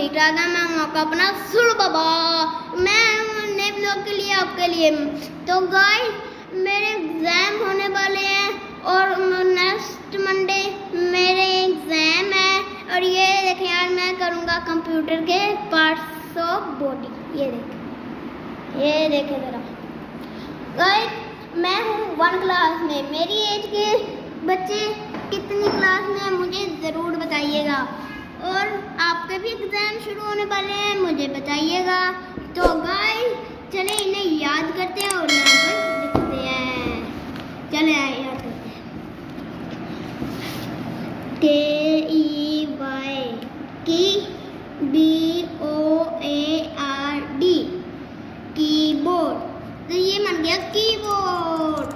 ठीक ठाक है। मैं हूँ आपका अपना सुर बाबा। मैं हूँ नए ब्लॉग के लिए आपके लिए। तो गाइस मेरे एग्जाम होने वाले हैं और नेक्स्ट मंडे मेरे एग्जाम है। और ये देखें यार, मैं करूँगा कंप्यूटर के पार्ट्स ऑफ बॉडी। ये देखें ज़रा गाइस, मैं हूँ 1 क्लास में। मेरी एज के बच्चे कितनी क्लास में है मुझे ज़रूर बताइएगा। और आपके भी एग्ज़ाम शुरू होने वाले हैं, मुझे बताइएगा। तो गाइस चले इन्हें याद करते हैं और यहाँ पर लिखते हैं। चले आए याद करते हैं। KEY BOARD keyboard. तो ये बन गया कीबोर्ड।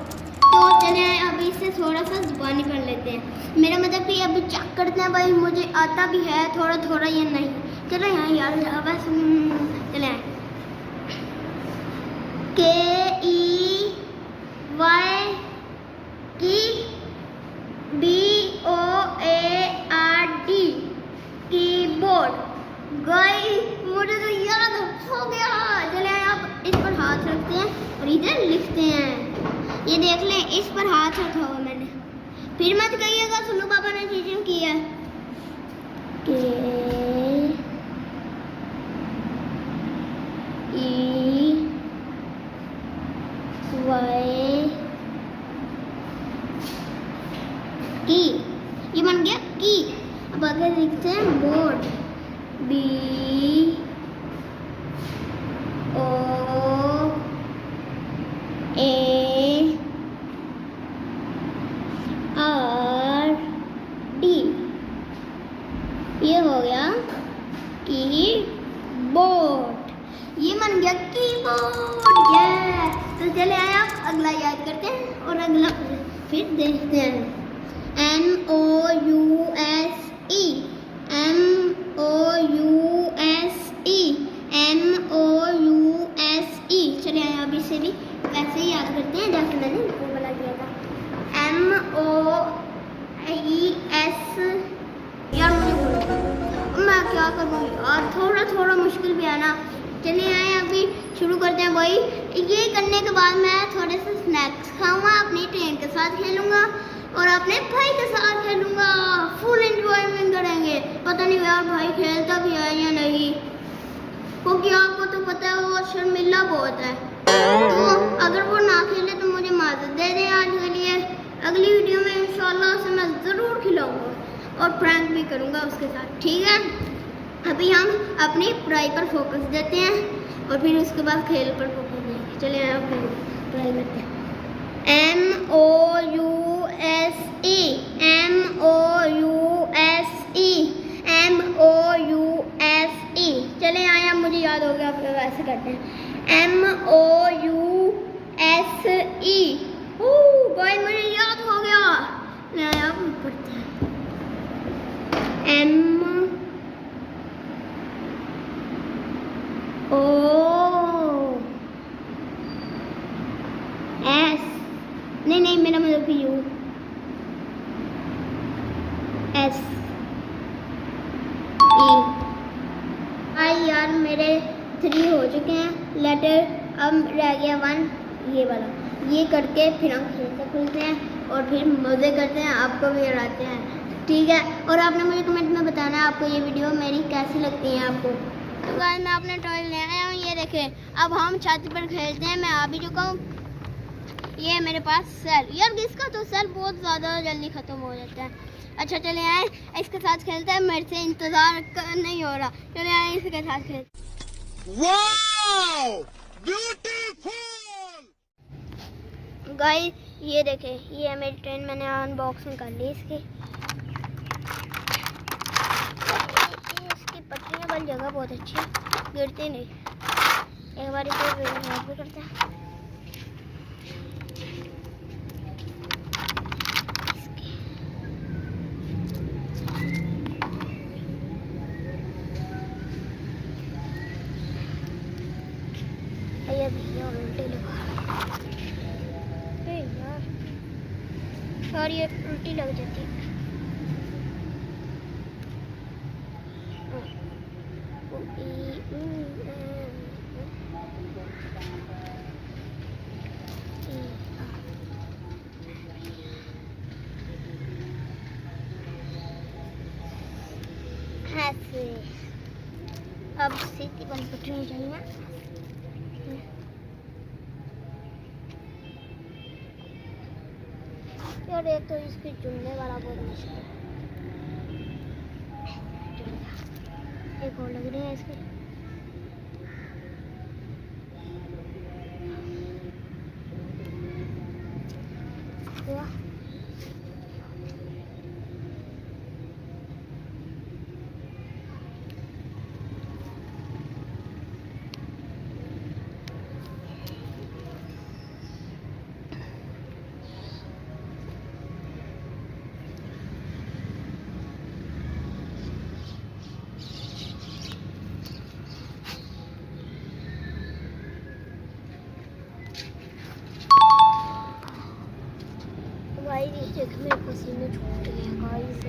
तो चले अभी इसे थोड़ा सा ज़ुबानी कर लेते हैं। मेरा मतलब कि अभी चेक करते हैं भाई मुझे आता भी है थोड़ा थोड़ा या नहीं। चलो यहाँ यार बस चले KEY BOARD कीबोर्ड। गाइस मुझे तो याद हो गया। चले आप इस पर हाथ रखते हैं और इधर लिखते हैं। ये देख लें, इस पर हाथ रखा हुआ मैंने। फिर मत कहिएगा सुनो पापा ने चीटिंग की है। की ये बन गया की। अब अगर लिखते हैं बोर्ड BOARD। ये हो गया कीबोर्ड। ये बन गया कीबोर्ड। यस। तो चले आए आप अगला याद करते हैं और अगला फिर देखते हैं। MOUSE चले आए अभी से भी वैसे ही याद करते हैं जैसे मैंने वो वाला किया था। MOUSE। यार मुझे बोलो मैं क्या करूँ यार, थोड़ा थोड़ा मुश्किल भी है ना। चलिए आए अभी शुरू करते हैं भाई। ये करने के बाद मैं थोड़े से स्नैक्स खाऊंगा, अपनी ट्रेन के साथ खेलूंगा और अपने भाई के साथ खेलूंगा। फुल एंजॉयमेंट करेंगे। पता नहीं यार भाई खेलता भी है या नहीं, क्योंकि आपको तो पता है वो शर्मिला बहुत है। तो अगर वो ना खेले तो मुझे माजूद दे दें आज के लिए। अगली वीडियो में इंशाल्लाह से मैं ज़रूर खिलाऊंगा और प्रैंक भी करूंगा उसके साथ, ठीक है। अभी हम अपनी पढ़ाई पर फोकस देते हैं और फिर उसके बाद खेल पर फोकस देंगे। चलिए आप पढ़ाई करते हैं। MOUSE चले आए। अब मुझे याद हो गया, आप वैसे करते हैं MOUSE। भाई मुझे याद हो गया। आप पढ़ते हैं MOS। नहीं मेरा मतलब USE। भाई यार मेरे 3 हो चुके हैं लेटर, अब रह गया 1 ये वाला। ये करके फिर हम खेलते हैं और फिर मज़े करते हैं, आपको भी हराते हैं, ठीक है। और आपने मुझे कमेंट में बताना है आपको ये वीडियो मेरी कैसी लगती है आपको। तो गाइस मैं अपने टॉय ले आया हूँ। ये देखें अब हम छत पर खेलते हैं। मैं आ भी चुका हूँ। ये है मेरे पास सेल। यार इसका तो सेल बहुत ज़्यादा जल्दी ख़त्म हो जाता है। अच्छा चले आए इसके साथ खेलते हैं। मेरे से इंतज़ार नहीं हो रहा। चले आए इसके साथ खेलते। Wow beautiful. गाइस ये देखें, ये है मेरी ट्रेन। मैंने अनबॉक्सिंग कर ली इसकी। इसकी पटरियाँ वाली जगह बहुत अच्छी है, गिरती नहीं। एक बार इसे भी करते हैं। उल्टे लगा यार, ये उल्टी लग जाती है। अब सीधी वाली पटरी चाहिए। यार एक तो इसकी चुनने वाला बहुत मुश्किल है। एक और लग रही है इसकी। मेरे पसीने छूट गए गाइस।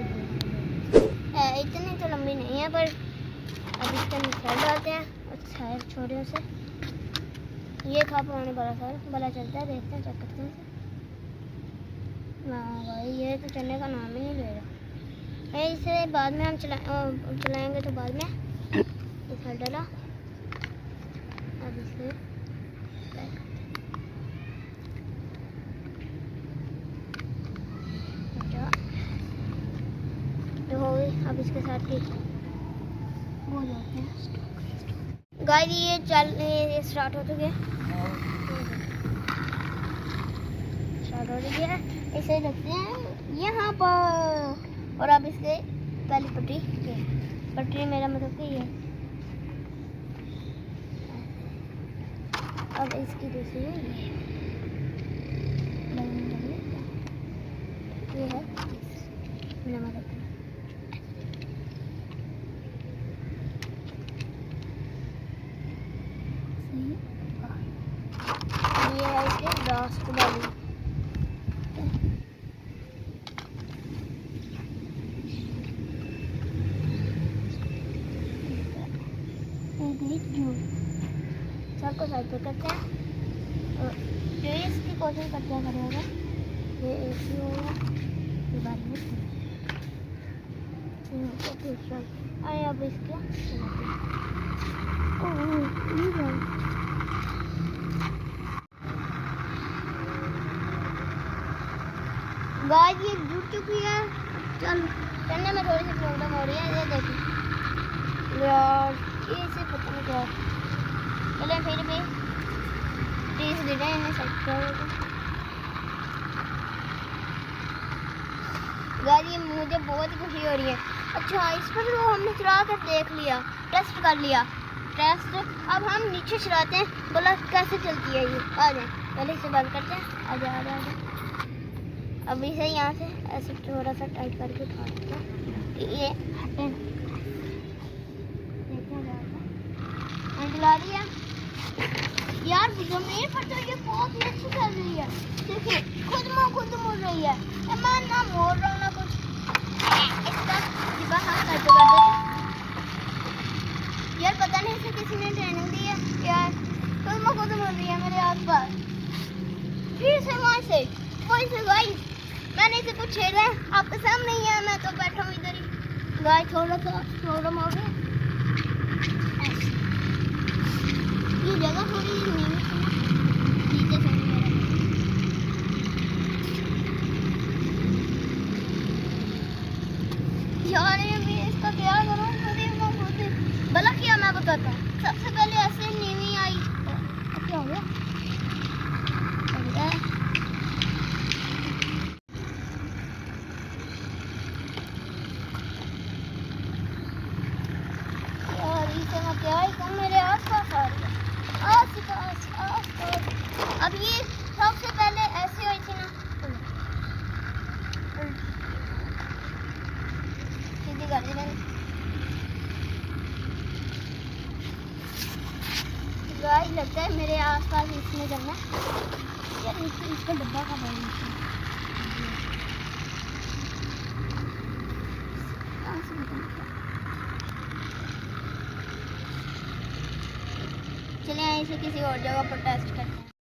इतनी तो लंबी नहीं है, पर अब इसके अंदर साइड डालते हैं और साइड छोड़े उसे। ये था पुराने बड़ा साल, बड़ा चलता है, देखते हैं चेक करते हैं। हाँ भाई ये तो चलने का नाम ही नहीं ले रहा है। इसे बाद में हम चलाएंगे तो बाद में। ये साइड डाला, अब इसे हो गई। अब इसके साथ ही हो जाते हैं गाइस। ये स्टार्ट हो चुके हैं, स्टार्ट हो गया है। इसे रखते हैं यहाँ पर और अब इसके पहली पटरी मेरा मतलब कि ये। अब इसकी दूसरी ये है मेरा मतलब। ये है इसके लास्ट वाली। सबको साइड पे करते हैं और जो इसकी कोशिश करते हैं करेगा। ये एक ही होगा, ये बाद में दूसरा आए। अब इसके गाइस ये जुट चुकी है। चल चलने में थोड़ी सी प्रॉब्लम हो रही है। ये देखो यार, ये इसे पता नहीं क्या। चले फिर भी 30 दे रहे हैं गाइस। ये मुझे बहुत ही खुशी हो रही है। अच्छा इस पर वो हमने चला कर देख लिया, टेस्ट कर लिया। टेस्ट अब हम नीचे चलाते हैं, बोला कैसे चलती है ये। आ जाए पहले इसे बंद करते हैं। आ जाए आ जाए। अब इसे यहाँ से ऐसे थोड़ा सा टाइट करके उठाते हैं। ये हटे चला दिया यार। जमीन पर तो ये बहुत ही अच्छी चल रही है। देखिए खुद मुड़ रही है। मैं ना मोड़ रहा हूँ ना कुछ। इसका डिब्बा हाथ करते यार, पता नहीं इसे किसी ने ट्रेनिंग दी है यार। खुद मुड़ रही है मेरे आसपास। फिर से वहीं से गाइस मैंने इसे कुछ छेड़ा है, आपके सामने ही है। मैं तो बैठा हूँ इधर ही गाइस। थोड़ा सा प्रॉब्लम हो गया। ये जगह थोड़ी नीचे से यार। मैं इसका क्या करूँ? भला किया मैं बताता हूँ। सबसे पहले ऐसे नीवी आई। क्या हो गया? क्या ही मेरे आसपास आ रही है। अब ये सबसे पहले ऐसे हुई थी ना, सीधी कर दी मैंने। गाइस लगता है मेरे आसपास इसमें करना यार। इसका डब्बा का भाई चलिए इसे किसी और जगह पर टेस्ट करते हैं।